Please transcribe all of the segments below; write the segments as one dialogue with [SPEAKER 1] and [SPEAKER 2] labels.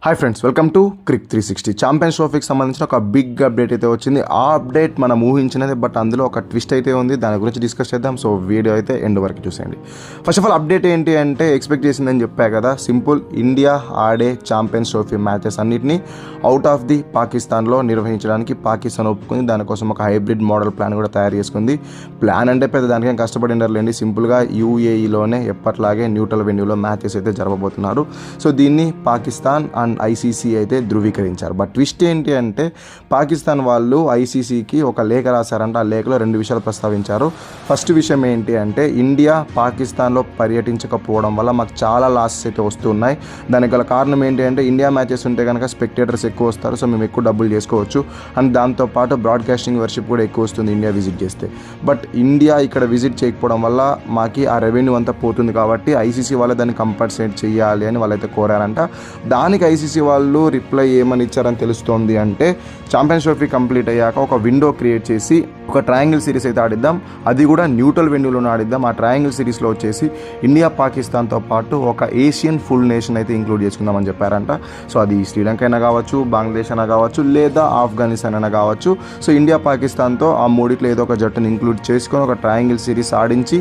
[SPEAKER 1] Hi friends, welcome to Cric 360. Champions ట్రోఫీకి సంబంధించిన ఒక బిగ్ అప్డేట్ అయితే వచ్చింది. ఆ అప్డేట్ మనం ఊహించినది, బట్ అందులో ఒక ట్విస్ట్ అయితే ఉంది. దాని గురించి డిస్కస్ చేద్దాం. సో వీడియో అయితే ఎండ్ వరకు చూసేయండి. ఫస్ట్ ఆఫ్ ఆల్ అప్డేట్ ఏంటి అంటే, ఎక్స్పెక్ట్ చేసిందని చెప్పా కదా, సింపుల్. ఇండియా ఆడే ఛాంపియన్స్ ట్రోఫీ మ్యాచెస్ అన్నిటిని అవుట్ ఆఫ్ ది పాకిస్తాన్లో నిర్వహించడానికి పాకిస్తాన్ ఒప్పుకుంది. దానికోసం ఒక హైబ్రిడ్ మోడల్ ప్లాన్ కూడా తయారు చేసుకుంది. ప్లాన్ అంటే పెద్ద దానికేం కష్టపడి ఉండర్లేండి. సింపుల్గా యూఏఈలోనే ఎప్పట్లాగే న్యూట్రల్ వెన్యూలో మ్యాచెస్ అయితే జరగబోతున్నారు. సో దీన్ని పాకిస్తాన్ అండ్ ఐసీసీ అయితే ధృవీకరించారు. బట్ ట్విస్ట్ ఏంటి అంటే, పాకిస్తాన్ వాళ్ళు ఐసీసీకి ఒక లేఖ రాశారంట. ఆ లేఖలో రెండు విషయాలు ప్రస్తావించారు. ఫస్ట్ విషయం ఏంటి అంటే, ఇండియా పాకిస్తాన్లో పర్యటించకపోవడం వల్ల మాకు చాలా లాసెస్ అయితే వస్తున్నాయి. దానికి గల కారణం ఏంటి అంటే, ఇండియా మ్యాచెస్ ఉంటే కనుక స్పెక్టేటర్స్ ఎక్కువ వస్తారు. సో మేము ఎక్కువ డబ్బులు చేసుకోవచ్చు. అండ్ దాంతోపాటు బ్రాడ్కాస్టింగ్ వర్షిప్ కూడా ఎక్కువ వస్తుంది ఇండియా విజిట్ చేస్తే. బట్ ఇండియా ఇక్కడ విజిట్ చేయకపోవడం వల్ల మాకి ఆ రెవెన్యూ అంతా పోతుంది. కాబట్టి ఐసీసీ వాళ్ళు దాన్ని కంపన్సేట్ చేయాలి అని వాళ్ళైతే కోరారంట. దానికి ఐసీసీ వాళ్ళు రిప్లై ఏమని ఇచ్చారని తెలుస్తోంది అంటే, ఛాంపియన్స్ ట్రోఫీ కంప్లీట్ అయ్యాక ఒక విండో క్రియేట్ చేసి ఒక ట్రయాంగిల్ సిరీస్ అయితే ఆడిద్దాం. అది కూడా న్యూట్రల్ వెన్యూలోనే ఆడిద్దాం. ఆ ట్రయాంగిల్ సిరీస్లో వచ్చేసి ఇండియా పాకిస్తాన్తో పాటు ఒక ఏషియన్ ఫుల్ నేషన్ అయితే ఇంక్లూడ్ చేసుకుందామని చెప్పారంట. సో అది శ్రీలంక అయినా కావచ్చు, బంగ్లాదేశ్ అయినా కావచ్చు, లేదా ఆఫ్ఘనిస్తాన్ అయినా కావచ్చు. సో ఇండియా పాకిస్తాన్తో ఆ మూడిట్లో ఏదో ఒక జట్టుని ఇంక్లూడ్ చేసుకొని ఒక ట్రయాంగిల్ సిరీస్ ఆడించి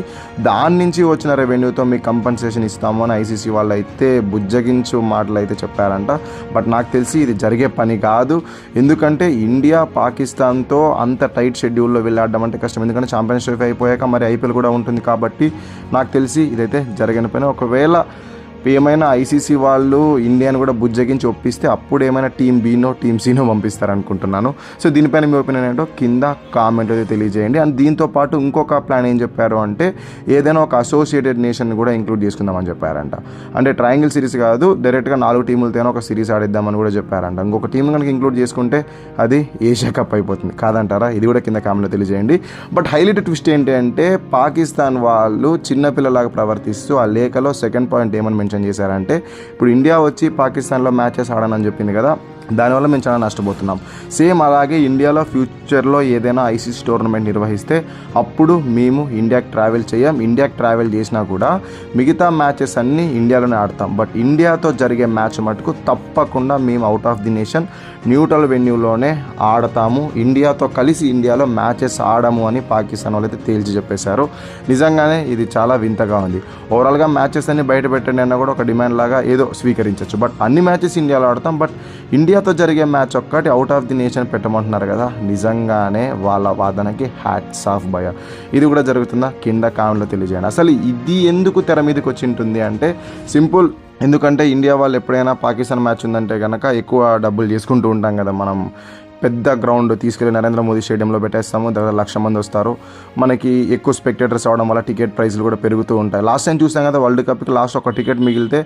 [SPEAKER 1] దాని నుంచి వచ్చిన రెవెన్యూతో మీకు కంపన్సేషన్ ఇస్తాము అని ఐసీసీ వాళ్ళు అయితే బుజ్జగించు మాటలు అయితే చెప్పారంట. బట్ నాకు తెలిసి ఇది జరిగే పని కాదు. ఎందుకంటే ఇండియా పాకిస్తాన్తో అంత టైట్ షెడ్యూల్లో వెళ్ళాడడం అంటే కష్టం. ఎందుకంటే ఛాంపియన్స్ ట్రోఫీ అయిపోయాక మరి ఐపీఎల్ కూడా ఉంటుంది. కాబట్టి నాకు తెలిసి ఇదైతే జరగని పని. ఒకవేళ ఏమైనా ఐసీసీ వాళ్ళు ఇండియాని కూడా బుజ్జగించి ఒప్పిస్తే అప్పుడు ఏమైనా టీమ్ బీనో టీమ్ సీనో పంపిస్తారనుకుంటున్నాను. సో దీనిపైన మీ ఒపీనియన్ ఏంటో కింద కామెంట్ అయితే తెలియజేయండి. అండ్ దీంతో పాటు ఇంకొక ప్లాన్ ఏం చెప్పారు అంటే, ఏదైనా ఒక అసోసియేటెడ్ నేషన్ కూడా ఇంక్లూడ్ చేసుకుందామని చెప్పారంట. అంటే ట్రయాంగిల్ సిరీస్ కాదు, డైరెక్ట్గా 4 టీములతోనే ఒక సిరీస్ ఆడిద్దామని కూడా చెప్పారంట. ఇంకొక టీం కనుక ఇంక్లూడ్ చేసుకుంటే అది ఏషియా కప్ అయిపోతుంది. కాదంటారా? ఇది కూడా కింద కామెంట్లో తెలియజేయండి. బట్ హైలైట్ ట్విస్ట్ ఏంటి అంటే, పాకిస్తాన్ వాళ్ళు చిన్నపిల్లలాగా ప్రవర్తిస్తూ ఆ లేఖలో సెకండ్ పాయింట్ ఏమని మెన్షన్ చేశారంటే, ఇప్పుడు ఇండియా వచ్చి పాకిస్తాన్లో మ్యాచెస్ ఆడనని చెప్పింది కదా, దానివల్ల మేము చాలా నష్టపోతున్నాం. సేమ్ అలాగే ఇండియాలో ఫ్యూచర్లో ఏదైనా ఐసీసీ టోర్నమెంట్ నిర్వహిస్తే అప్పుడు మేము ఇండియాకి ట్రావెల్ చేయం. ఇండియాకి ట్రావెల్ చేసినా కూడా మిగతా మ్యాచెస్ అన్నీ ఇండియాలోనే ఆడతాం. బట్ ఇండియాతో జరిగే మ్యాచ్ మటుకు తప్పకుండా మేము out of the nation neutral వెన్యూలోనే ఆడతాము. ఇండియాతో కలిసి ఇండియాలో మ్యాచెస్ ఆడము అని పాకిస్తాన్ వాళ్ళు అయితే తేల్చి చెప్పేశారు. నిజంగానే ఇది చాలా వింతగా ఉంది. ఓవరాల్గా మ్యాచెస్ అన్ని బయట పెట్టండి అన్న కూడా ఒక డిమాండ్ లాగా ఏదో స్వీకరించవచ్చు. బట్ అన్ని మ్యాచెస్ ఇండియాలో ఆడతాం. బట్ ఇండియాతో జరిగే మ్యాచ్ ఒక్కటి అవుట్ ఆఫ్ ది నేషన్ పెట్టమంటున్నారు కదా, నిజంగానే వాళ్ళ వాదనకి హ్యాట్స్ ఆఫ్ భయ. ఇది కూడా జరుగుతుందా? కింద కామెంట్లో తెలియజేయండి. అసలు ఇది ఎందుకు తెర మీదకి వచ్చి ఉంటుంది అంటే, సింపుల్. ఎందుకంటే ఇండియా వాళ్ళు ఎప్పుడైనా పాకిస్తాన్ మ్యాచ్ ఉందంటే కనుక ఎక్కువ డబ్బులు చేసుకుంటూ ఉంటాం కదా. మనం పెద్ద గ్రౌండ్ తీసుకెళ్ళి నరేంద్ర మోదీ స్టేడియంలో పెట్టేస్తాము. దగ్గర 1,00,000 మంది వస్తారు. మనకి ఎక్కువ స్పెక్టేటర్స్ అవడం వల్ల టికెట్ ప్రైస్లు కూడా పెరుగుతూ ఉంటాయి. లాస్ట్ టైం చూసాం కదా, వరల్డ్ కప్కి లాస్ట్ ఒక టికెట్ మిగిలితే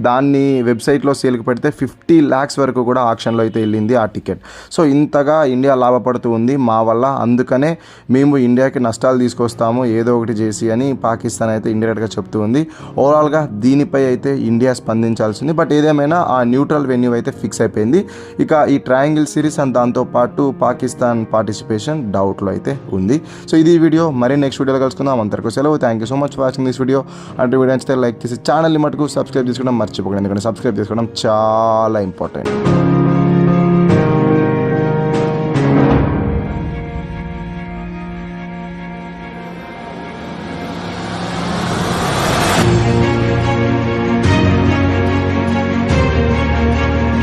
[SPEAKER 1] దాన్ని వెబ్సైట్లో సేల్కి పెడితే 50 lakhs వరకు కూడా ఆక్షన్లో అయితే వెళ్ళింది ఆ టికెట్. సో ఇంతగా ఇండియా లాభపడుతూ ఉంది మా వల్ల. అందుకనే మేము ఇండియాకి నష్టాలు తీసుకొస్తాము ఏదో ఒకటి చేసి అని పాకిస్తాన్ అయితే ఇండైరెక్ట్గా చెప్తూ ఉంది. ఓవరాల్గా దీనిపై అయితే ఇండియా స్పందించాల్సింది. బట్ ఏదేమైనా ఆ న్యూట్రల్ వెన్యూ అయితే ఫిక్స్ అయిపోయింది. ఇక ఈ ట్రయాంగిల్ సిరీస్ అండ్ దాంతో పాటు పాకిస్తాన్ పార్టిసిపేషన్ డౌట్లో అయితే ఉంది. సో ఇది వీడియో. మరి నెక్స్ట్ వీడియోలో కలుసుకుందాం. అంతవరకు సెలవు. Thank you so much for watching this video. అంటే వీడియో నచ్చితే లైక్ చేసి ఛానల్ని మటుకు సబ్స్క్రైబ్ చేసుకోవడం మర్చిపోకండి. ఎందుకంటే సబ్స్క్రైబ్ చేసుకోవడం చాలా ఇంపార్టెంట్.